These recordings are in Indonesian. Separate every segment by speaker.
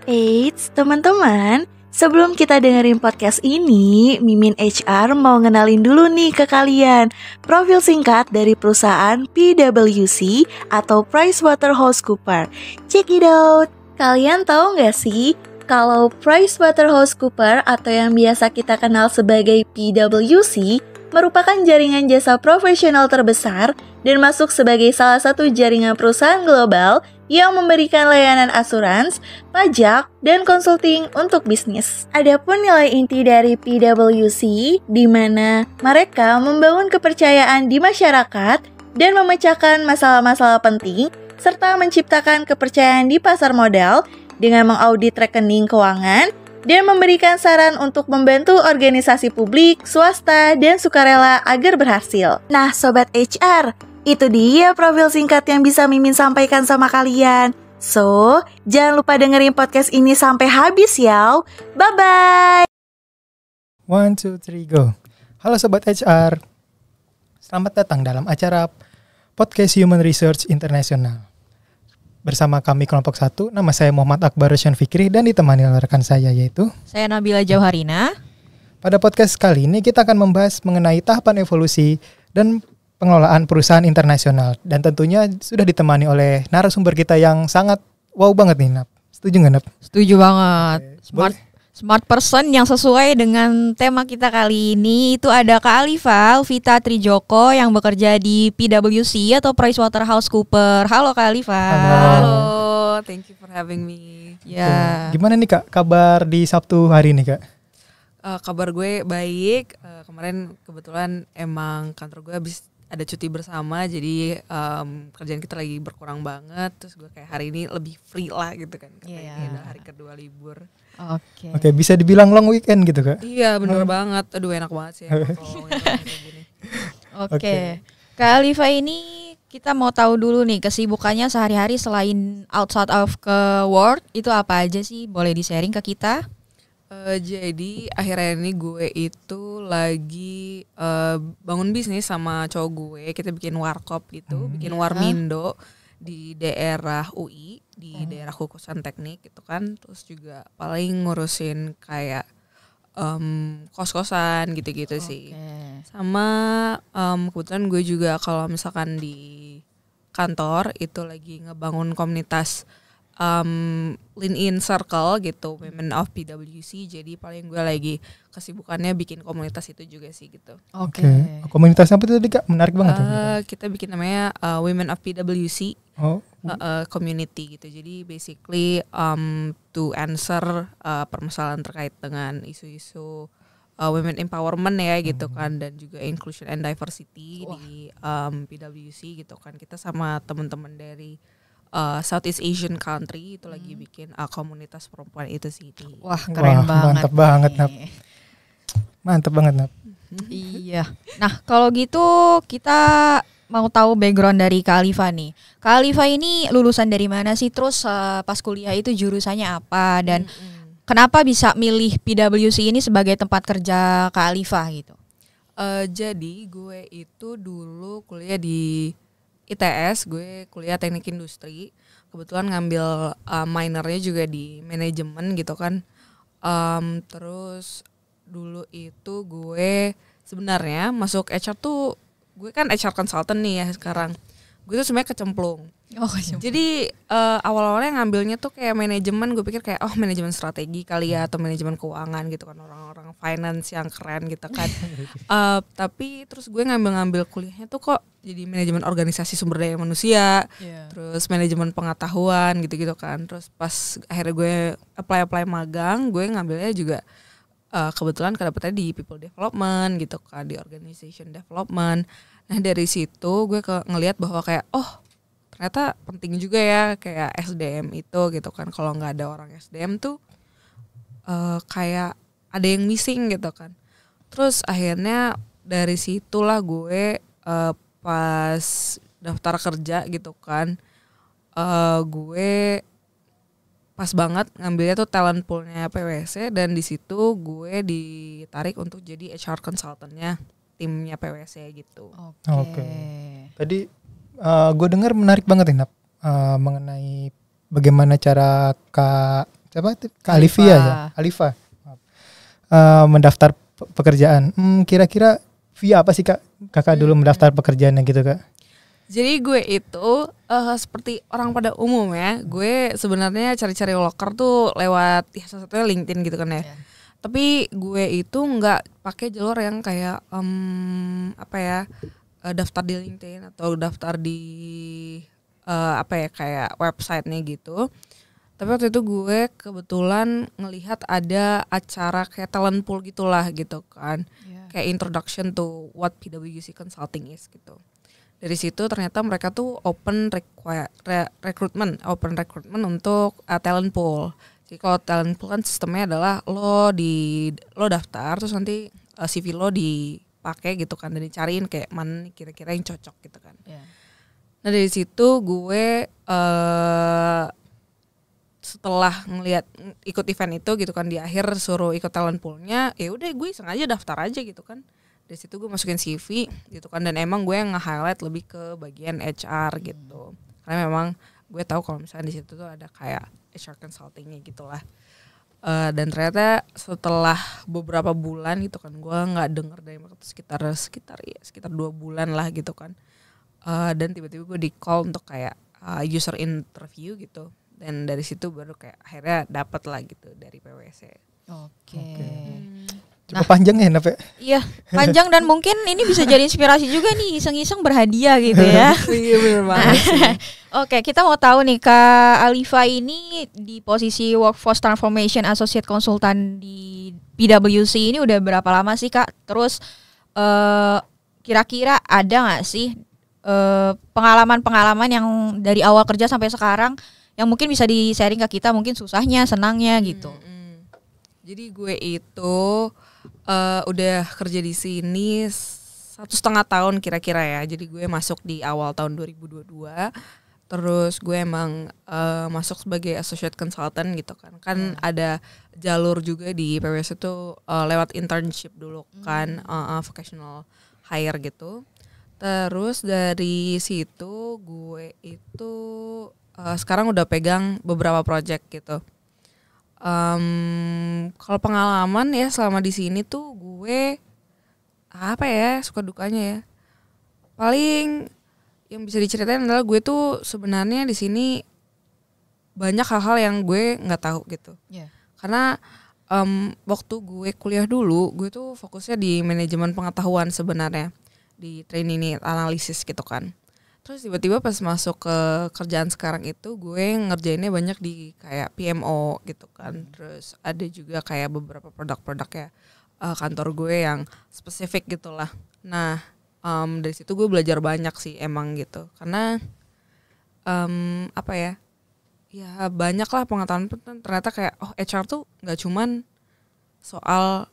Speaker 1: Eits, teman-teman, sebelum kita dengerin podcast ini, Mimin HR mau ngenalin dulu nih ke kalian profil singkat dari perusahaan PwC atau PricewaterhouseCoopers. Check it out! Kalian tahu nggak sih, kalau PricewaterhouseCoopers atau yang biasa kita kenal sebagai PwC merupakan jaringan jasa profesional terbesar dan masuk sebagai salah satu jaringan perusahaan global yang memberikan layanan asuransi, pajak, dan konsulting untuk bisnis. Adapun nilai inti dari PwC, di mana mereka membangun kepercayaan di masyarakat dan memecahkan masalah-masalah penting, serta menciptakan kepercayaan di pasar modal dengan mengaudit rekening keuangan, dan memberikan saran untuk membantu organisasi publik, swasta, dan sukarela agar berhasil. Nah, Sobat HR, itu dia profil singkat yang bisa Mimin sampaikan sama kalian. So, jangan lupa dengerin podcast ini sampai habis ya. Bye-bye!
Speaker 2: 1, 2, 3, go. Halo Sobat HR. Selamat datang dalam acara Podcast Human Research International. Bersama kami kelompok 1, nama saya Muhammad Akbar Roshan Fikri dan ditemani oleh rekan saya yaitu
Speaker 3: saya Nabila Jauharina.
Speaker 2: Pada podcast kali ini kita akan membahas mengenai tahapan evolusi dan pengelolaan perusahaan internasional, dan tentunya sudah ditemani oleh narasumber kita yang sangat wow banget nih, Nap. Setuju nggak, Nap?
Speaker 3: Setuju banget.
Speaker 2: Boleh.
Speaker 3: Smart person yang sesuai dengan tema kita kali ini itu ada Kak Alifa Vita Trijoko yang bekerja di PwC atau PricewaterhouseCoopers. Halo Kak Alifa.
Speaker 4: Halo, thank you for having me.
Speaker 3: Ya.
Speaker 2: Gimana nih Kak kabar di Sabtu hari ini, Kak?
Speaker 4: Kabar gue baik. Kemarin kebetulan emang kantor gue habis ada cuti bersama, jadi kerjaan kita lagi berkurang banget. Terus gue kayak hari ini lebih free lah gitu kan. Katanya hari kedua libur.
Speaker 2: Oke, bisa dibilang long weekend gitu, Kak?
Speaker 4: Iya, bener banget. Aduh, enak banget sih.
Speaker 3: Oke. Kak Alifa ini kita mau tahu dulu nih kesibukannya sehari-hari selain outside of ke work itu apa aja sih? Boleh di-sharing ke kita?
Speaker 4: Jadi akhir-akhir ini gue itu lagi bangun bisnis sama cowok gue. Kita bikin warkop gitu, bikin warmindo di daerah UI, di daerah Kukusan Teknik gitu kan. Terus juga paling ngurusin kayak kos-kosan gitu-gitu sih. Sama kebetulan gue juga kalau misalkan di kantor itu lagi ngebangun komunitas Lean In Circle gitu, Women of PwC. Jadi paling gue lagi kesibukannya bikin komunitas itu juga sih gitu.
Speaker 2: Oke. Komunitas apa itu tadi, Kak? Menarik banget.
Speaker 4: Kita bikin namanya Women of PwC community gitu. Jadi basically to answer permasalahan terkait dengan isu-isu women empowerment ya gitu kan, dan juga inclusion and diversity di PwC gitu kan. Kita sama teman-teman dari Southeast Asian country itu lagi bikin komunitas perempuan itu sih.
Speaker 3: Wah, keren banget.
Speaker 2: Mantap banget, Nap. Mantap banget, Nap.
Speaker 3: Iya. Nah, kalau gitu kita mau tahu background dari Kak Alifa nih. Kak Alifa ini lulusan dari mana sih? Terus pas kuliah itu jurusannya apa? Dan kenapa bisa milih PwC ini sebagai tempat kerja Kak Alifa gitu?
Speaker 4: Jadi gue itu dulu kuliah di ITS, gue kuliah teknik industri. Kebetulan ngambil minornya juga di manajemen gitu kan. Terus dulu itu gue sebenarnya masuk HR tuh, gue kan HR consultant nih ya sekarang. gue tuh sebenarnya kecemplung.
Speaker 3: Oh,
Speaker 4: Jadi awal-awalnya ngambilnya tuh kayak manajemen, gue pikir kayak manajemen strategi kali ya atau manajemen keuangan gitu kan, orang-orang finance yang keren gitu kan. Tapi terus gue ngambil kuliahnya tuh kok jadi manajemen organisasi sumber daya manusia, terus manajemen pengetahuan gitu-gitu kan. Terus pas akhirnya gue apply magang, gue ngambilnya juga kebetulan kedapetnya di people development gitu kan, di organization development. Nah dari situ gue ngelihat bahwa kayak ternyata penting juga ya kayak SDM itu gitu kan. Kalau nggak ada orang SDM tuh kayak ada yang missing gitu kan. Terus akhirnya dari situlah gue pas daftar kerja gitu kan, gue pas banget ngambilnya tuh talent poolnya PwC, dan di situ gue ditarik untuk jadi HR consultantnya timnya PwC gitu.
Speaker 2: Oke. Tadi gue dengar menarik banget nih Nap, mengenai bagaimana cara Kak Alifa mendaftar pekerjaan. Kira-kira via apa sih kakak dulu mendaftar pekerjaannya gitu Kak?
Speaker 4: Jadi gue itu seperti orang pada umum ya, gue sebenarnya cari-cari loker tuh lewat salah satunya LinkedIn gitu kan ya. Tapi gue itu nggak pakai jalur yang kayak daftar di LinkedIn atau daftar di kayak websitenya gitu. Tapi waktu itu gue kebetulan ngelihat ada acara kayak talent pool gitulah gitu kan, kayak introduction to what PwC consulting is gitu. Dari situ ternyata mereka tuh open recruitment untuk talent pool. Jadi kalau talent pool kan sistemnya adalah lo daftar, terus nanti CV lo dipakai gitu kan, dan dicariin kayak mana kira-kira yang cocok gitu kan. Nah dari situ gue setelah ikut event itu gitu kan, di akhir suruh ikut talent poolnya, ya udah gue sengaja daftar aja gitu kan. Dari situ gue masukin CV gitu kan, dan emang gue nge-highlight lebih ke bagian HR gitu, karena memang gue tahu kalau misalnya di situ tuh ada kayak HR consultingnya gitulah. Dan ternyata setelah beberapa bulan gitu kan, gue nggak denger dari mereka tuh sekitar 2 bulan lah gitu kan. Dan tiba-tiba gue di call untuk kayak user interview gitu, dan dari situ baru kayak akhirnya dapet lah gitu dari PwC.
Speaker 3: Oke.
Speaker 2: Cukup panjang ya Nap?
Speaker 3: Iya, panjang, dan mungkin ini bisa jadi inspirasi juga nih, iseng-iseng berhadiah gitu ya.
Speaker 4: Iya benar banget sih.
Speaker 3: Oke, kita mau tahu nih Kak Alifa ini di posisi Workforce Transformation Associate Consultant di PwC ini udah berapa lama sih Kak? Terus kira-kira ada nggak sih pengalaman-pengalaman yang dari awal kerja sampai sekarang yang mungkin bisa di-sharing ke kita, mungkin susahnya, senangnya gitu.
Speaker 4: Jadi gue itu udah kerja di sini 1,5 tahun kira-kira ya. Jadi gue masuk di awal tahun 2022. Terus gue emang masuk sebagai associate consultant gitu kan. Kan ada jalur juga di PwC tuh lewat internship dulu kan, vocational hire gitu. Terus dari situ gue itu sekarang udah pegang beberapa project gitu. Kalau pengalaman ya selama di sini tuh gue suka dukanya ya. Paling yang bisa diceritain adalah gue tuh sebenarnya di sini banyak hal-hal yang gue nggak tahu gitu. Karena waktu gue kuliah dulu, gue tuh fokusnya di manajemen pengetahuan sebenarnya, di training analisis gitu kan. Terus tiba-tiba pas masuk ke kerjaan sekarang itu gue ngerjainnya banyak di kayak PMO gitu kan. Terus ada juga kayak beberapa produk-produk ya kantor gue yang spesifik gitulah. Nah dari situ gue belajar banyak sih emang gitu. Karena ya banyak lah pengetahuan ternyata kayak HR tuh nggak cuman soal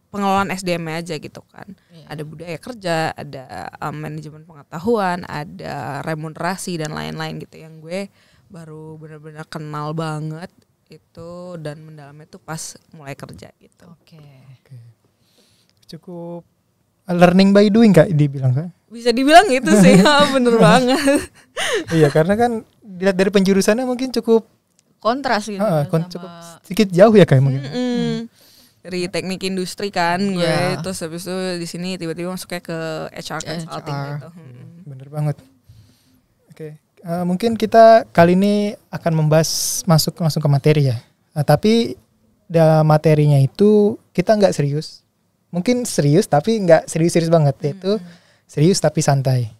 Speaker 4: pengelolaan SDM aja gitu kan. Ada budaya kerja, ada manajemen pengetahuan, ada remunerasi dan lain-lain gitu, yang gue baru benar-benar kenal banget itu dan mendalamnya tuh pas mulai kerja gitu.
Speaker 3: Oke.
Speaker 2: Cukup learning by doing Kak dibilang Kak?
Speaker 4: Bisa dibilang gitu sih, bener banget.
Speaker 2: Iya, karena kan dilihat dari penjurusannya mungkin cukup
Speaker 3: kontras gitu.
Speaker 2: Cukup sedikit jauh ya Kak mungkin.
Speaker 4: Dari teknik industri kan gue, terus habis itu di sini tiba-tiba masuknya ke HR consulting gitu.
Speaker 2: Bener banget. Mungkin kita kali ini akan membahas masuk langsung ke materi ya. Tapi materinya itu kita nggak serius. Mungkin serius tapi nggak serius-serius banget. Yaitu serius tapi santai.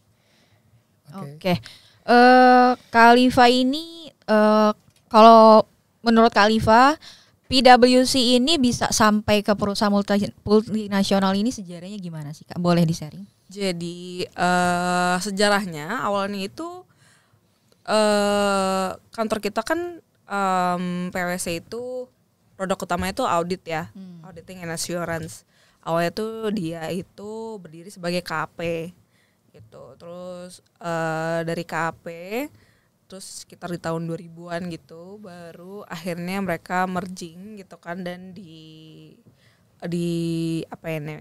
Speaker 3: Oke. Khalifa ini kalau menurut Khalifa, PwC ini bisa sampai ke perusahaan multinasional ini sejarahnya gimana sih Kak? Boleh di-sharing?
Speaker 4: Jadi sejarahnya awalnya itu kantor kita kan PwC itu produk utamanya itu audit ya, auditing and assurance. Awalnya tuh dia itu berdiri sebagai KAP gitu. Terus dari KAP terus sekitar di tahun 2000-an gitu baru akhirnya mereka merging gitu kan dan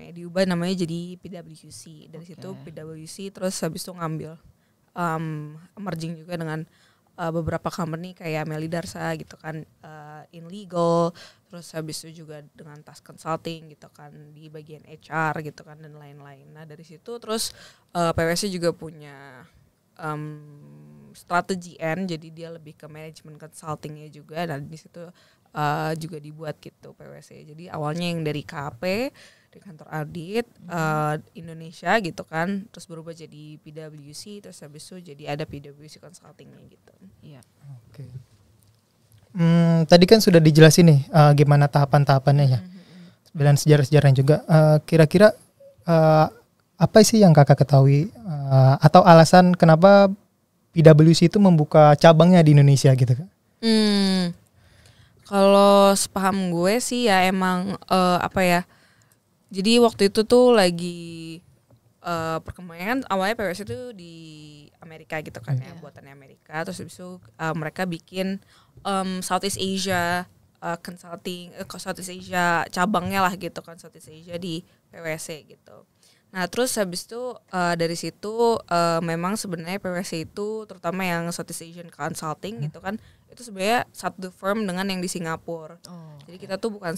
Speaker 4: diubah namanya jadi PwC. Dari situ PwC terus habis itu ngambil merging juga dengan beberapa company kayak Meli Darsa gitu kan, in legal, terus habis itu juga dengan task consulting gitu kan di bagian HR gitu kan dan lain-lain. Nah dari situ terus PwC juga punya strategi N, jadi dia lebih ke management consultingnya juga dan di situ juga dibuat gitu PwC. Jadi awalnya yang dari KP di kantor audit Indonesia gitu kan, terus berubah jadi PwC, terus habis itu jadi ada PwC consultingnya gitu. Iya.
Speaker 2: Oke. Tadi kan sudah dijelasin nih gimana tahapan-tahapannya ya, dan sejarah-sejarahnya juga. Kira-kira apa sih yang kakak ketahui atau alasan kenapa PwC itu membuka cabangnya di Indonesia gitu kan?
Speaker 4: Kalau sepaham gue sih ya emang jadi waktu itu tuh lagi perkembangan awalnya PwC itu di Amerika gitu kan ya, buatannya Amerika. Terus habis itu mereka bikin Southeast Asia consulting, Southeast Asia cabangnya lah gitu kan, Southeast Asia di PwC gitu. Nah terus habis itu dari situ memang sebenarnya PwC itu terutama yang Southeast Asian Consulting gitu kan, itu sebenarnya satu firm dengan yang di Singapura. Jadi kita tuh bukan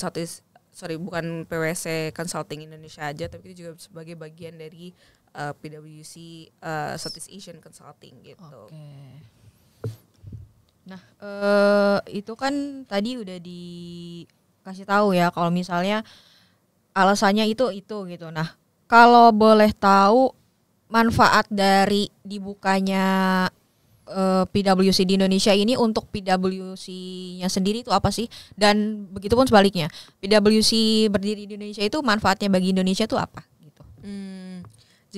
Speaker 4: PwC Consulting Indonesia aja, tapi kita juga sebagai bagian dari PwC Southeast Asian Consulting gitu.
Speaker 3: Nah itu kan tadi udah dikasih tahu ya kalau misalnya alasannya itu gitu. Nah kalau boleh tahu manfaat dari dibukanya PwC di Indonesia ini untuk PwC-nya sendiri itu apa sih? Dan begitupun sebaliknya, PwC berdiri di Indonesia itu manfaatnya bagi Indonesia itu apa? Gitu.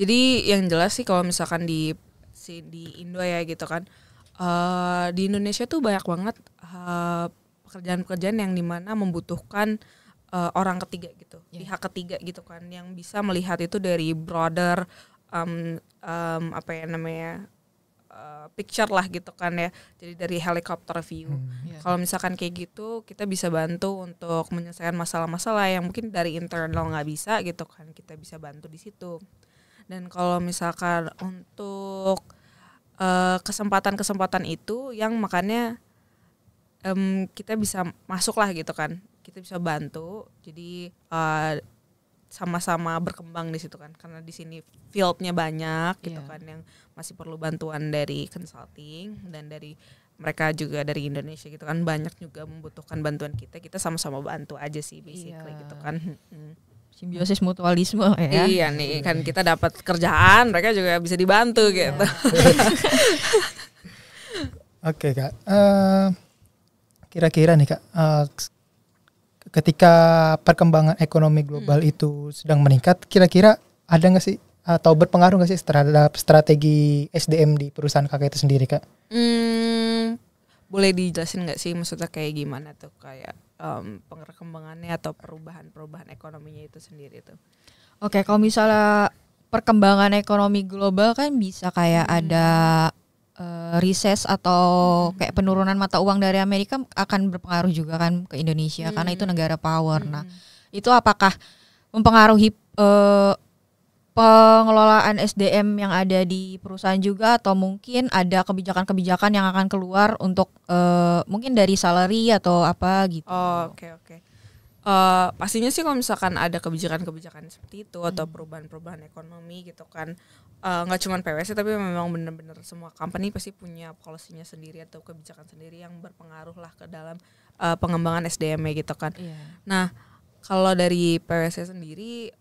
Speaker 4: Jadi yang jelas sih kalau misalkan di Indo ya gitu kan, di Indonesia tuh banyak banget pekerjaan-pekerjaan yang dimana membutuhkan orang ketiga gitu, pihak ketiga gitu kan, yang bisa melihat itu dari broader picture lah gitu kan ya, jadi dari helicopter view. Kalau misalkan kayak gitu, kita bisa bantu untuk menyelesaikan masalah-masalah yang mungkin dari internal nggak bisa gitu kan, kita bisa bantu di situ. Dan kalau misalkan untuk kesempatan-kesempatan itu yang makanya kita bisa masuk lah gitu kan, kita bisa bantu, jadi sama-sama berkembang di situ kan, karena di sini fieldnya banyak gitu kan, yang masih perlu bantuan dari consulting dan dari mereka juga dari Indonesia gitu kan, banyak juga membutuhkan bantuan kita sama-sama bantu aja sih basically gitu kan.
Speaker 3: Simbiosis mutualisme ya.
Speaker 4: Iya nih kan, kita dapat kerjaan, mereka juga bisa dibantu gitu.
Speaker 2: Oke Kak, kira-kira nih Kak, ketika perkembangan ekonomi global itu sedang meningkat, kira-kira ada nggak sih atau berpengaruh nggak sih terhadap strategi SDM di perusahaan kakak itu sendiri Kak?
Speaker 4: Boleh dijelasin nggak sih maksudnya kayak gimana tuh, kayak perkembangannya atau perubahan ekonominya itu sendiri tuh?
Speaker 3: Oke, kalau misalnya perkembangan ekonomi global kan bisa kayak ada recess atau kayak penurunan mata uang dari Amerika akan berpengaruh juga kan ke Indonesia karena itu negara power. Nah, itu apakah mempengaruhi pengelolaan SDM yang ada di perusahaan juga, atau mungkin ada kebijakan-kebijakan yang akan keluar untuk mungkin dari salary atau apa gitu?
Speaker 4: Oke. Pastinya sih kalau misalkan ada kebijakan-kebijakan seperti itu atau perubahan-perubahan ekonomi gitu kan, nggak cuma PwC tapi memang benar-benar semua company pasti punya policy-nya sendiri atau kebijakan sendiri yang berpengaruh lah ke dalam pengembangan SDM-nya gitu kan. Nah kalau dari PwC sendiri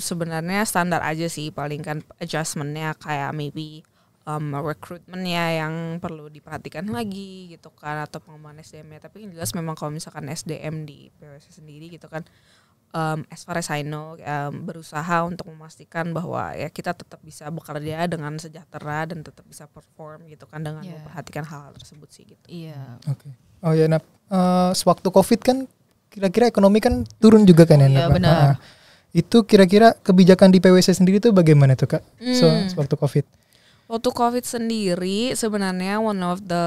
Speaker 4: sebenarnya standar aja sih, paling kan adjustment-nya kayak maybe recruitment-nya yang perlu diperhatikan lagi gitu kan, atau pengembangan SDM-nya. Tapi yang jelas memang kalau misalkan SDM di PwC sendiri gitu kan, as far as I know, berusaha untuk memastikan bahwa ya kita tetap bisa bekerja dengan sejahtera dan tetap bisa perform gitu kan dengan memperhatikan hal-hal tersebut sih gitu.
Speaker 2: Oke. Oh ya, sewaktu COVID kan kira-kira ekonomi kan turun juga kan ya.
Speaker 3: Iya benar.
Speaker 2: Itu kira-kira kebijakan di PwC sendiri tuh bagaimana tuh Kak? Sewaktu COVID?
Speaker 4: Waktu COVID sendiri sebenarnya one of the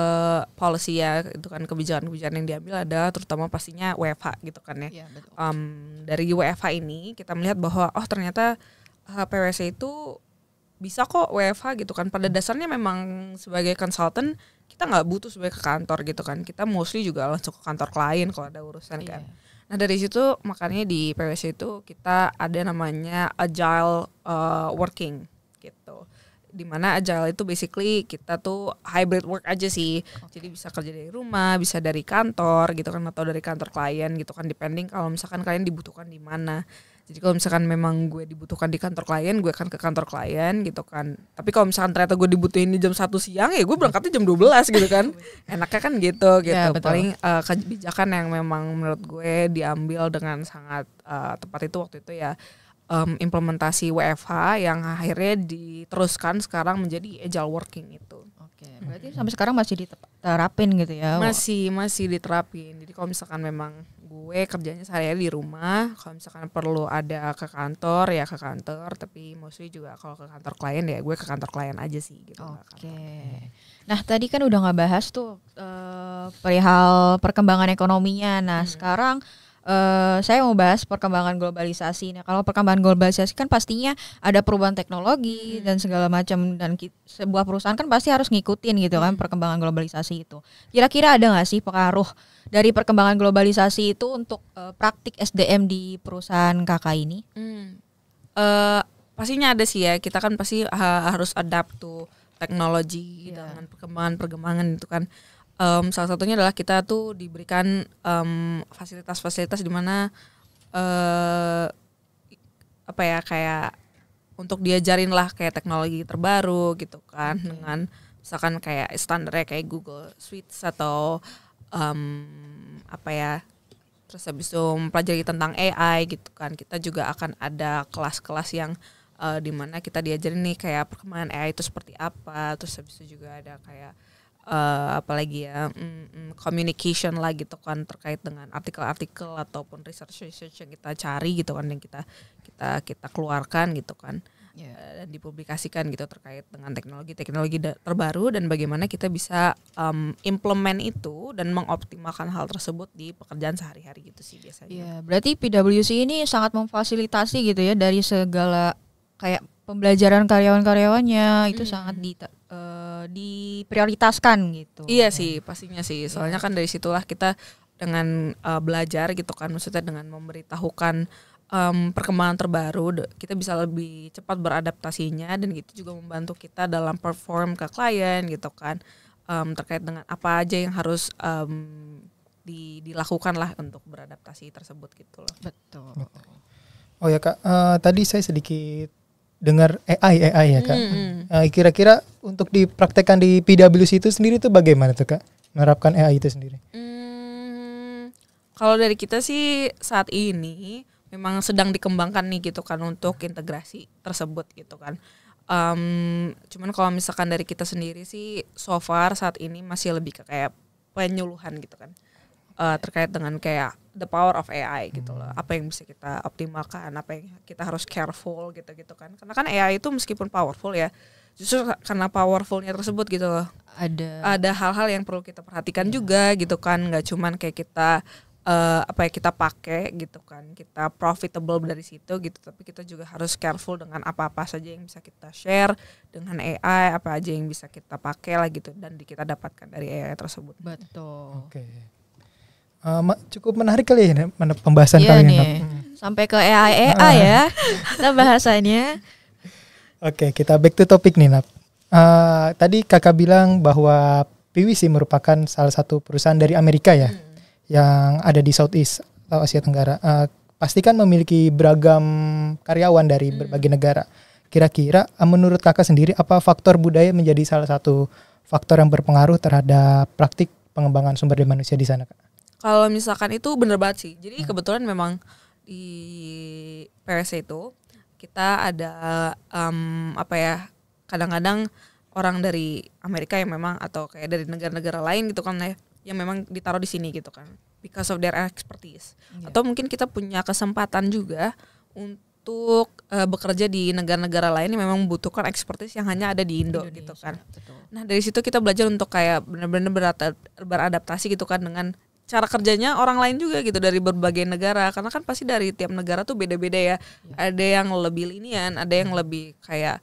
Speaker 4: policy ya itu kan kebijakan-kebijakan yang diambil ada terutama pastinya WFH gitu kan ya.
Speaker 3: Iya, betul.
Speaker 4: Dari WFH ini kita melihat bahwa ternyata PwC itu bisa kok WFH gitu kan. Pada dasarnya memang sebagai consultant kita nggak butuh sebagai ke kantor gitu kan. Kita mostly juga langsung ke kantor klien kalau ada urusan kan. Nah dari situ makanya di PwC itu kita ada namanya agile working gitu. Dimana agile itu basically kita tuh hybrid work aja sih. Jadi bisa kerja dari rumah, bisa dari kantor gitu kan, atau dari kantor klien gitu kan, depending kalau misalkan kalian dibutuhkan di mana. Jadi kalau misalkan memang gue dibutuhkan di kantor klien, gue akan ke kantor klien gitu kan. Tapi kalau misalkan ternyata gue dibutuhin di jam 1 siang, ya gue berangkatnya jam 12 gitu kan. Enaknya kan gitu.
Speaker 3: Ya,
Speaker 4: Paling kebijakan yang memang menurut gue diambil dengan sangat tepat itu waktu itu ya implementasi WFH yang akhirnya diteruskan sekarang menjadi agile working itu.
Speaker 3: Oke, berarti sampai sekarang masih diterapin gitu ya?
Speaker 4: Masih diterapin. Jadi kalau misalkan memang gue kerjanya sehari-hari di rumah, kalau misalkan perlu ada ke kantor ya ke kantor, tapi mostly juga kalau ke kantor klien ya gue ke kantor klien aja sih gitu.
Speaker 3: Oke. Nah tadi kan udah nggak bahas tuh perihal perkembangan ekonominya. Nah sekarang saya mau bahas perkembangan globalisasi. Nah, kalau perkembangan globalisasi kan pastinya ada perubahan teknologi dan segala macam, dan sebuah perusahaan kan pasti harus ngikutin gitu kan perkembangan globalisasi itu. Kira-kira ada nggak sih pengaruh dari perkembangan globalisasi itu untuk praktik SDM di perusahaan kakak ini?
Speaker 4: Pastinya ada sih ya. Kita kan pasti harus adapt to teknologi dengan perkembangan itu kan. Salah satunya adalah kita tuh diberikan fasilitas-fasilitas di mana kayak untuk diajarin lah kayak teknologi terbaru gitu kan, dengan misalkan kayak standarnya kayak Google Suites atau terus habis itu mempelajari tentang AI gitu kan. Kita juga akan ada kelas-kelas yang di mana kita diajarin nih kayak perkembangan AI itu seperti apa. Terus habis itu juga ada kayak communication lah gitu kan, terkait dengan artikel-artikel ataupun research yang kita cari gitu kan, yang kita keluarkan gitu kan, dan dipublikasikan gitu terkait dengan teknologi terbaru dan bagaimana kita bisa implement itu dan mengoptimalkan hal tersebut di pekerjaan sehari-hari gitu sih biasanya.
Speaker 3: Iya, berarti PwC ini sangat memfasilitasi gitu ya dari segala kayak pembelajaran karyawan-karyawannya itu sangat diprioritaskan gitu.
Speaker 4: Iya sih, pastinya sih. Soalnya kan dari situlah kita dengan belajar gitu kan, maksudnya dengan memberitahukan perkembangan terbaru, kita bisa lebih cepat beradaptasinya, dan gitu juga membantu kita dalam perform ke klien gitu kan, terkait dengan apa aja yang harus dilakukan lah untuk beradaptasi tersebut gitu loh.
Speaker 3: Betul.
Speaker 2: Oh ya Kak, tadi saya sedikit dengar AI ya Kak. Kira-kira untuk dipraktekkan di PwC itu sendiri tuh bagaimana tuh Kak, menerapkan AI itu sendiri?
Speaker 4: Kalau dari kita sih saat ini memang sedang dikembangkan nih gitu kan untuk integrasi tersebut gitu kan. Cuman kalau misalkan dari kita sendiri sih so far saat ini masih lebih ke kayak penyuluhan gitu kan, terkait dengan kayak the power of AI gitu loh. Apa yang bisa kita optimalkan, apa yang kita harus careful gitu kan. Karena kan AI itu meskipun powerful ya, justru karena powerfulnya tersebut gitu loh, ada hal-hal yang perlu kita perhatikan juga gitu kan. Nggak cuman kayak kita kita pakai gitu kan, kita profitable dari situ gitu, tapi kita juga harus careful dengan apa-apa saja yang bisa kita share dengan AI, apa aja yang bisa kita pakai lah gitu dan kita dapatkan dari AI tersebut.
Speaker 3: Betul.
Speaker 2: Oke. cukup menarik kali ya pembahasan
Speaker 3: Iya
Speaker 2: kali
Speaker 3: nih.
Speaker 2: ini.
Speaker 3: Sampai ke EA ya. Kita bahasannya.
Speaker 2: Oke, kita back to topic nih, Nap. Tadi kakak bilang bahwa PwC merupakan salah satu perusahaan dari Amerika ya, yang ada di Southeast atau Asia Tenggara. Pasti kan memiliki beragam karyawan dari berbagai negara. Kira-kira menurut kakak sendiri, apa faktor budaya menjadi salah satu faktor yang berpengaruh terhadap praktik pengembangan sumber daya manusia di sana, Kak?
Speaker 4: Kalau misalkan itu bener banget sih. Jadi kebetulan memang di PwC itu kita ada kadang-kadang orang dari Amerika yang memang atau kayak dari negara-negara lain gitu kan ya, yang memang ditaruh di sini gitu kan because of their expertise. Atau mungkin kita punya kesempatan juga untuk bekerja di negara-negara lain yang memang membutuhkan expertise yang hanya ada di Indonesia gitu kan. Betul. Nah dari situ kita belajar untuk kayak benar-benar beradaptasi gitu kan dengan cara kerjanya orang lain juga gitu dari berbagai negara, karena kan pasti dari tiap negara tuh beda-beda ya. Ada yang lebih linian, ada yang lebih kayak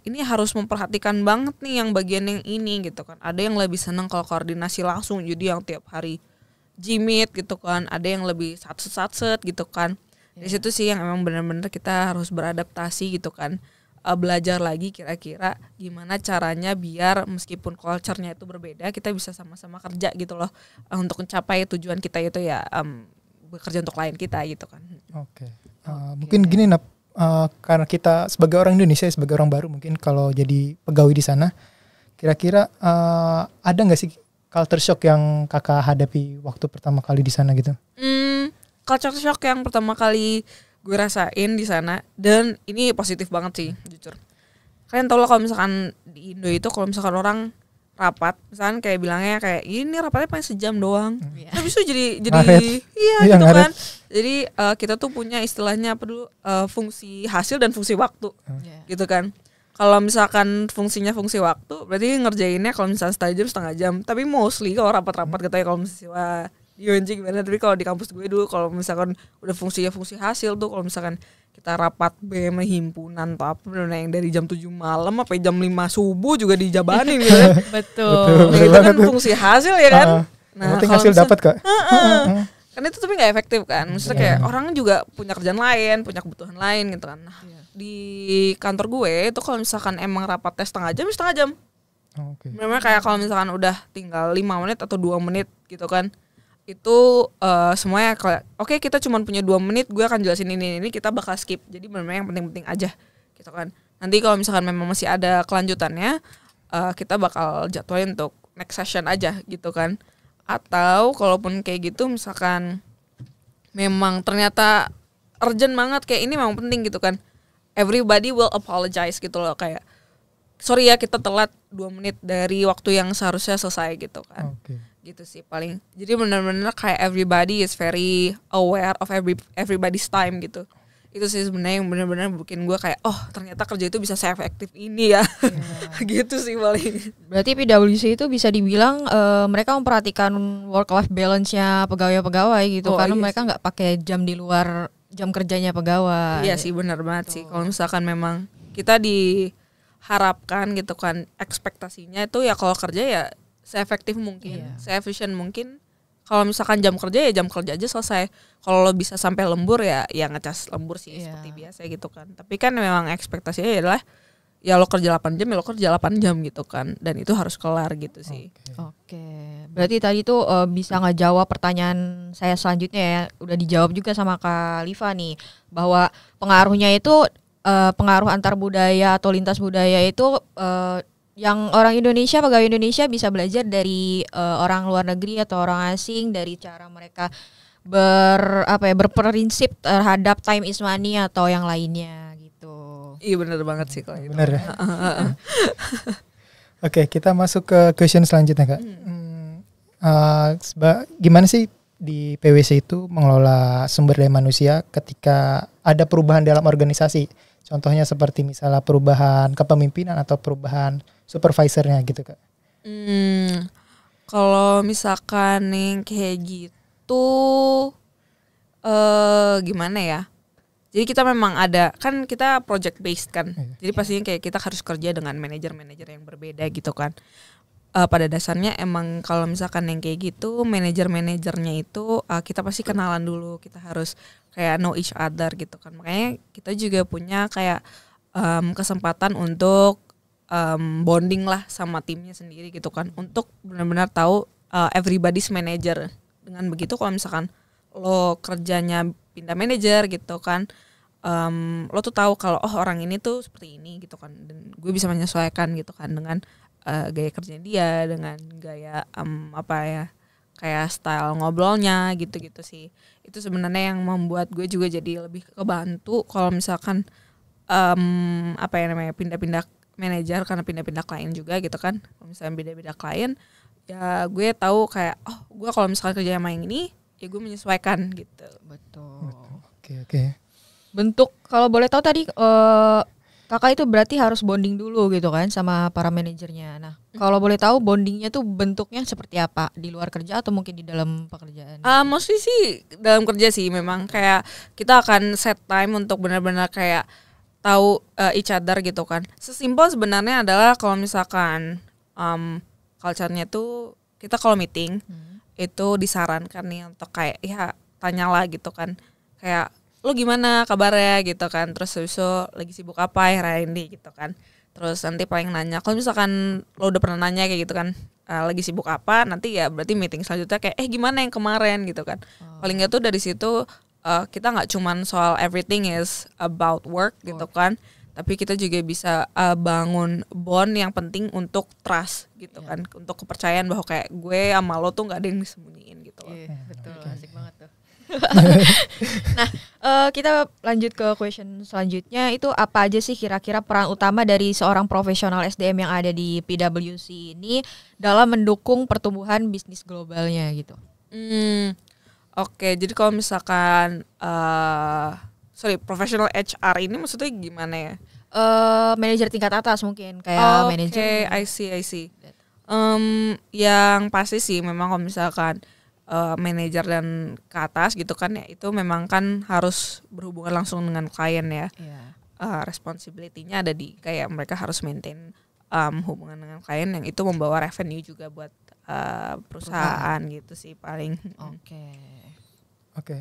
Speaker 4: ini harus memperhatikan banget nih yang bagian yang ini gitu kan. Ada yang lebih senang kalau koordinasi langsung, jadi yang tiap hari G-Meet gitu kan. Ada yang lebih satset gitu kan. Di situ sih yang emang benar-benar kita harus beradaptasi gitu kan. Belajar lagi kira-kira gimana caranya biar meskipun culture-nya itu berbeda, kita bisa sama-sama kerja gitu loh untuk mencapai tujuan kita itu ya bekerja untuk klien kita gitu kan.
Speaker 2: Oke. Mungkin gini Nap, karena kita sebagai orang Indonesia, sebagai orang baru mungkin kalau jadi pegawai di sana, kira-kira ada nggak sih culture shock yang kakak hadapi waktu pertama kali di sana gitu?
Speaker 4: Culture shock yang pertama kali gue rasain di sana, dan ini positif banget sih jujur. Kalian tau lah kalau misalkan di Indo itu kalau misalkan orang rapat, misalkan kayak bilangnya kayak ini rapatnya paling sejam doang. Habis itu jadi iya gitu kan. Jadi kita tuh punya istilahnya apa dulu, fungsi hasil dan fungsi waktu. Gitu kan. Kalau misalkan fungsinya fungsi waktu, berarti ngerjainnya kalau misalkan setengah jam. Tapi mostly kalau rapat-rapat katanya kalau misalnya di UNJ gimana, tapi kalau di kampus gue dulu kalau misalkan udah fungsinya fungsi hasil tuh, kalau misalkan kita rapat BM himpunan atau apa bener yang dari jam 7 malam sampai jam 5 subuh juga dijabanin gitu kan.
Speaker 3: Betul.
Speaker 4: Nah, itu kan fungsi hasil ya kan.
Speaker 2: Nah, penting hasil dapat Kak.
Speaker 4: Kan itu tapi nggak efektif kan. Maksudnya kayak orang juga punya kerjaan lain, punya kebutuhan lain gitu kan. Nah, di kantor gue itu kalau misalkan emang rapatnya setengah jam. Memang kayak kalau misalkan udah tinggal 5 menit atau 2 menit gitu kan, itu semuanya kayak oke, kita cuma punya 2 menit, gue akan jelasin ini kita bakal skip. Jadi benar-benar yang penting-penting aja gitu kan. Nanti kalau misalkan memang masih ada kelanjutannya, kita bakal jadwalin untuk next session aja gitu kan. Atau kalaupun kayak gitu misalkan memang ternyata urgent banget, kayak ini memang penting gitu kan, everybody will apologize gitu loh, kayak sorry ya kita telat 2 menit dari waktu yang seharusnya selesai gitu kan. Gitu sih paling. Jadi benar-benar kayak everybody is very aware of everybody's time gitu. Itu sih sebenarnya yang benar-benar bikin gue kayak oh ternyata kerja itu bisa se-efektif ini ya. Gitu sih paling.
Speaker 3: Berarti PwC itu bisa dibilang mereka memperhatikan work-life balance-nya pegawai-pegawai gitu, karena mereka nggak pakai jam di luar jam kerjanya pegawai.
Speaker 4: Iya sih benar banget sih. Kalau misalkan memang kita diharapkan gitu kan, ekspektasinya itu ya kalau kerja ya se-efektif mungkin, se-efisien mungkin. Kalau misalkan jam kerja ya jam kerja aja selesai. Kalau lo bisa sampai lembur ya ngecas lembur sih seperti biasa gitu kan. Tapi kan memang ekspektasinya adalah ya lo kerja 8 jam ya lo kerja 8 jam gitu kan. Dan itu harus kelar gitu sih.
Speaker 3: Oke. Berarti tadi tuh bisa ngejawab pertanyaan saya selanjutnya ya. Udah dijawab juga sama Kak Liva nih, bahwa pengaruhnya itu pengaruh antar budaya atau lintas budaya itu yang orang Indonesia, pegawai Indonesia bisa belajar dari orang luar negeri atau orang asing, dari cara mereka berprinsip terhadap time is money atau yang lainnya gitu.
Speaker 4: Iya benar banget sih kalau itu.
Speaker 2: Benar ya. Oke, kita masuk ke question selanjutnya Kak. Gimana sih di PwC itu mengelola sumber daya manusia ketika ada perubahan dalam organisasi? Contohnya seperti misalnya perubahan kepemimpinan atau perubahan supervisornya gitu Kak.
Speaker 4: Kalau misalkan yang kayak gitu gimana ya? Jadi kita memang ada, kan kita project based kan. Jadi pastinya kayak kita harus kerja dengan manajer-manajer yang berbeda gitu kan. pada dasarnya emang kalau misalkan yang kayak gitu manajernya itu kita pasti kenalan dulu, kita harus kayak know each other gitu kan. Makanya kita juga punya kayak kesempatan untuk bonding lah sama timnya sendiri gitu kan, untuk benar-benar tahu everybody's manager. Dengan begitu kalau misalkan lo kerjanya pindah manajer gitu kan, lo tuh tahu kalau orang ini tuh seperti ini gitu kan, dan gue bisa menyesuaikan gitu kan dengan gaya kerjanya dia, dengan gaya kayak style ngobrolnya gitu-gitu sih. Itu sebenarnya yang membuat gue juga jadi lebih kebantu kalau misalkan pindah-pindah manajer, karena pindah-pindah klien juga gitu kan. Kalau misalnya beda-beda klien, ya gue tahu kayak gue kalau misalkan kerja sama yang ini, ya gue menyesuaikan gitu.
Speaker 3: Betul.
Speaker 2: Oke.
Speaker 3: Bentuk kalau boleh tahu tadi kakak itu berarti harus bonding dulu gitu kan sama para manajernya. Nah, kalau boleh tahu bondingnya tuh bentuknya seperti apa? Di luar kerja atau mungkin di dalam pekerjaan?
Speaker 4: Mostly sih dalam kerja sih, memang kayak kita akan set time untuk benar-benar kayak tahu each other gitu kan. Sesimpel sebenarnya adalah kalau misalkan culture-nya tuh kita kalau meeting itu disarankan nih untuk kayak ya tanyalah gitu kan, kayak lo gimana kabarnya gitu kan, terus habis itu lagi sibuk apa ya ini gitu kan. Terus nanti paling nanya, kalau misalkan lo udah pernah nanya kayak gitu kan, lagi sibuk apa, nanti ya berarti meeting selanjutnya kayak gimana yang kemarin gitu kan. Paling nggak tuh dari situ kita nggak cuman soal everything is about work gitu kan, tapi kita juga bisa bangun bond yang penting untuk trust gitu kan, untuk kepercayaan bahwa kayak gue sama lo tuh nggak ada yang disembunyiin gitu loh.
Speaker 3: Betul, asik banget tuh. Nah, kita lanjut ke question selanjutnya. Itu apa aja sih kira-kira peran utama dari seorang profesional SDM yang ada di PwC ini dalam mendukung pertumbuhan bisnis globalnya gitu?
Speaker 4: Oke, jadi kalau misalkan professional HR ini maksudnya gimana ya?
Speaker 3: Manajer tingkat atas mungkin kayak manajer.
Speaker 4: I see. Yang pasti sih memang kalau misalkan manajer dan ke atas gitu kan, ya itu memang kan harus berhubungan langsung dengan klien ya. Responsibility-nya ada di kayak mereka harus maintain hubungan dengan klien, yang itu membawa revenue juga buat perusahaan gitu sih paling.
Speaker 2: Oke.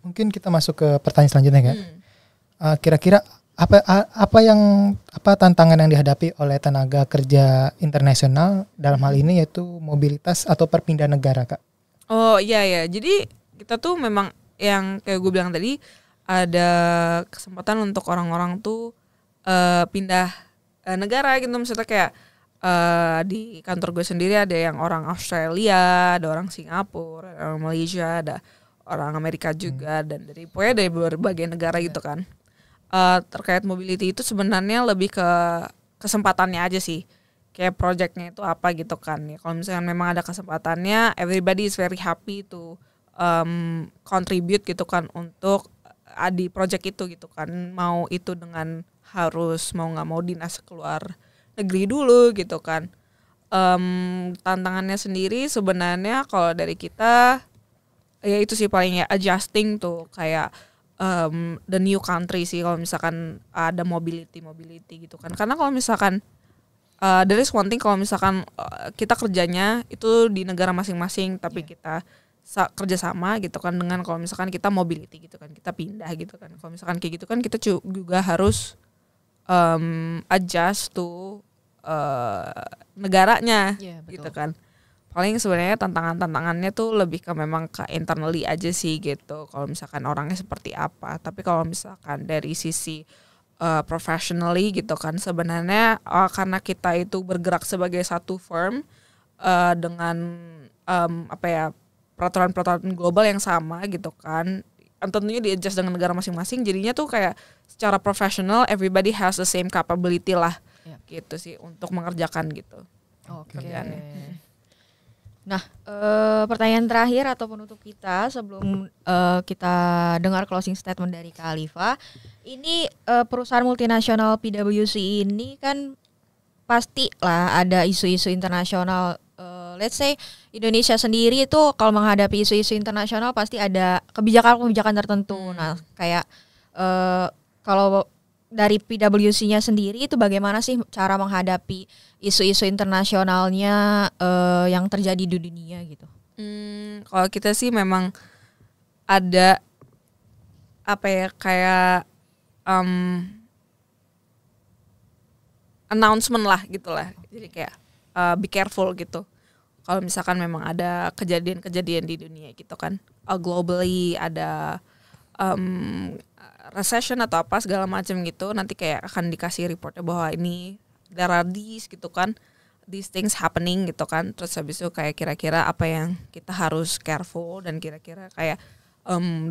Speaker 2: Mungkin kita masuk ke pertanyaan selanjutnya kan. Kira-kira apa tantangan yang dihadapi oleh tenaga kerja internasional dalam hal ini, yaitu mobilitas atau perpindahan negara, Kak?
Speaker 4: Oh iya, jadi kita tuh memang yang kayak gue bilang tadi, ada kesempatan untuk orang-orang tuh pindah negara gitu. Misalnya kayak di kantor gue sendiri ada yang orang Australia, ada orang Singapura, ada orang Malaysia, ada orang Amerika juga, dan pokoknya dari berbagai negara gitu kan. Terkait mobility itu sebenarnya lebih ke kesempatannya aja sih, kayak projectnya itu apa gitu kan ya. Kalau misalnya memang ada kesempatannya, everybody is very happy to contribute gitu kan untuk di project itu gitu kan. Mau itu dengan harus mau nggak mau dinas keluar negeri dulu gitu kan. Tantangannya sendiri sebenarnya kalau dari kita ya itu sih paling ya adjusting tuh kayak the new country sih, kalau misalkan ada mobility gitu kan. Karena kalau misalkan there is one thing, kalau misalkan kita kerjanya itu di negara masing-masing, tapi kita kerjasama gitu kan dengan kalau misalkan kita mobility gitu kan, kita pindah gitu kan. Kalau misalkan kayak gitu kan kita juga harus adjust to negaranya gitu kan. Paling sebenarnya tantangannya tuh lebih ke memang ke internally aja sih gitu, kalau misalkan orangnya seperti apa. Tapi kalau misalkan dari sisi professionally gitu kan, sebenarnya karena kita itu bergerak sebagai satu firm dengan peraturan global yang sama gitu kan, tentunya di-adjust dengan negara masing-masing, jadinya tuh kayak secara profesional everybody has the same capability lah gitu sih untuk mengerjakan gitu kerjaannya.
Speaker 3: Nah, pertanyaan terakhir atau penutup kita sebelum kita dengar closing statement dari Kak Alifa. Ini perusahaan multinasional PwC ini kan pasti lah ada isu-isu internasional. Let's say Indonesia sendiri itu kalau menghadapi isu-isu internasional pasti ada kebijakan-kebijakan tertentu. Nah, kayak kalau dari PwC-nya sendiri itu bagaimana sih cara menghadapi isu-isu internasionalnya yang terjadi di dunia gitu?
Speaker 4: Kalau kita sih memang ada apa ya kayak announcement lah gitulah. Jadi kayak be careful gitu. Kalau misalkan memang ada kejadian-kejadian di dunia gitu kan, globally ada recession atau apa segala macam gitu, nanti kayak akan dikasih reportnya bahwa ini there are these gitu kan, these things happening gitu kan. Terus habis itu kayak kira-kira apa yang kita harus careful dan kira-kira kayak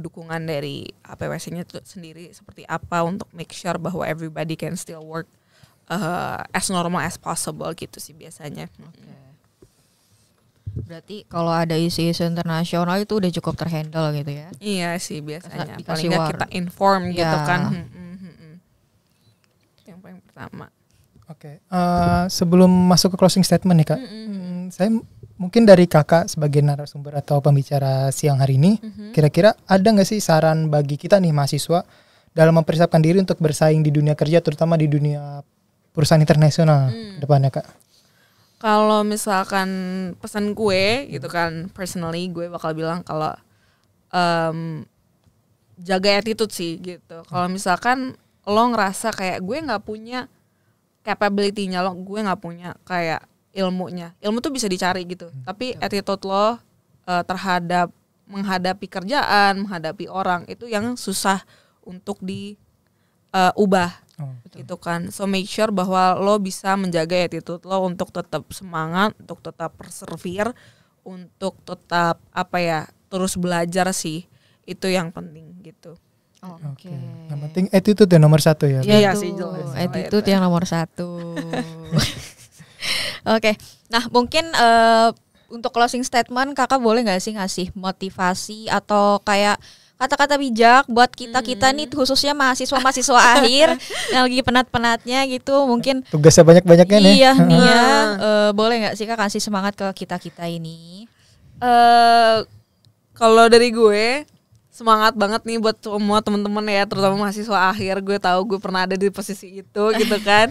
Speaker 4: dukungan dari APWC-nya itu sendiri seperti apa untuk make sure bahwa everybody can still work as normal as possible gitu sih biasanya.
Speaker 3: Berarti kalau ada isu-isu internasional itu udah cukup terhandle gitu ya?
Speaker 4: Iya sih biasanya.
Speaker 3: Dikasih
Speaker 4: Paling nggak kita inform gitu kan. Yang paling pertama.
Speaker 2: Oke. Sebelum masuk ke closing statement nih Kak, saya mungkin dari Kakak sebagai narasumber atau pembicara siang hari ini, kira-kira ada nggak sih saran bagi kita nih mahasiswa dalam mempersiapkan diri untuk bersaing di dunia kerja, terutama di dunia perusahaan internasional ke depannya Kak?
Speaker 4: Kalau misalkan pesan gue gitu kan, personally gue bakal bilang kalau jaga attitude sih gitu. Kalau misalkan lo ngerasa kayak gue nggak punya capability-nya, gue nggak punya kayak ilmunya. Ilmu tuh bisa dicari gitu. Tapi attitude lo terhadap menghadapi kerjaan, menghadapi orang itu yang susah untuk diubah. Gitu kan. So make sure bahwa lo bisa menjaga attitude lo untuk tetap semangat, untuk tetap persevere, untuk tetap terus belajar sih. Itu yang penting gitu.
Speaker 3: Oke.
Speaker 2: Yang penting attitude yang nomor 1 ya.
Speaker 4: Iya sih jelas.
Speaker 3: Attitude yang nomor 1. Oke. Nah, mungkin untuk closing statement Kakak boleh nggak sih ngasih motivasi atau kayak kata-kata bijak buat kita nih khususnya mahasiswa akhir yang lagi penat-penatnya gitu, mungkin
Speaker 2: tugasnya banyak-banyaknya nih.
Speaker 3: Iya nih ya. Boleh nggak sih Kak kasih semangat ke kita ini?
Speaker 4: Kalau dari gue semangat banget nih buat semua teman-teman ya, terutama mahasiswa akhir. Gue tahu gue pernah ada di posisi itu gitu kan.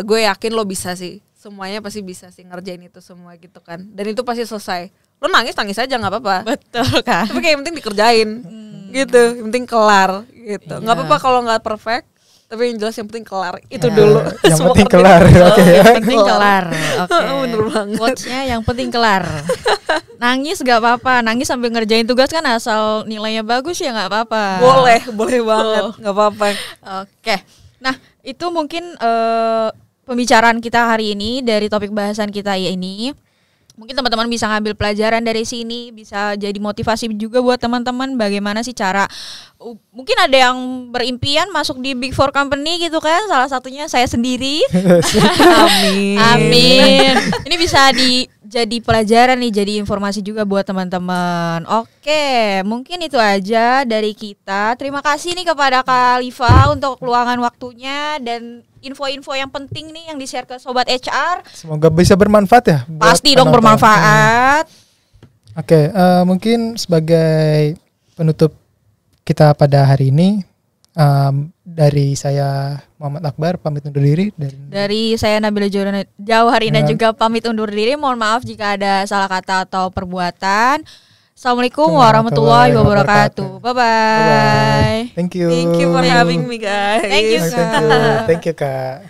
Speaker 4: Gue yakin lo bisa sih, semuanya pasti bisa sih ngerjain itu semua gitu kan. Dan itu pasti selesai. Lo nangis aja nggak apa-apa.
Speaker 3: Betul kan.
Speaker 4: Tapi kayak yang penting dikerjain gitu, yang penting kelar gitu. Nggak apa-apa kalau nggak perfect, tapi yang jelas yang penting kelar itu dulu.
Speaker 2: Yang penting kelar. Oke.
Speaker 3: Yang penting kelar. Oke.
Speaker 4: Bener banget.
Speaker 3: Quotes-nya yang penting kelar. Nangis gak apa-apa, nangis sambil ngerjain tugas kan asal nilainya bagus ya gak apa-apa.
Speaker 4: Boleh banget, gak apa-apa.
Speaker 3: Oke, nah itu mungkin pembicaraan kita hari ini dari topik bahasan kita ini. Mungkin teman-teman bisa ngambil pelajaran dari sini, bisa jadi motivasi juga buat teman-teman bagaimana sih cara, mungkin ada yang berimpian masuk di Big Four company gitu kan, salah satunya saya sendiri. Amin. Ini bisa jadi pelajaran nih, jadi informasi juga buat teman-teman. Oke, mungkin itu aja dari kita. Terima kasih nih kepada Kak Alifa untuk luangan waktunya dan info-info yang penting nih yang di-share ke Sobat HR.
Speaker 2: Semoga bisa bermanfaat ya.
Speaker 3: Pasti dong bermanfaat.
Speaker 2: Oke, mungkin sebagai penutup kita pada hari ini, dari saya Muhammad Akbar pamit undur diri.
Speaker 3: Dari saya Nabila Jauharina juga pamit undur diri. Mohon maaf jika ada salah kata atau perbuatan. Assalamualaikum warahmatullahi wabarakatuh. Bye-bye.
Speaker 2: Thank you.
Speaker 4: Thank you for having me guys.
Speaker 3: Thank you, Kak.
Speaker 2: Thank you Kak.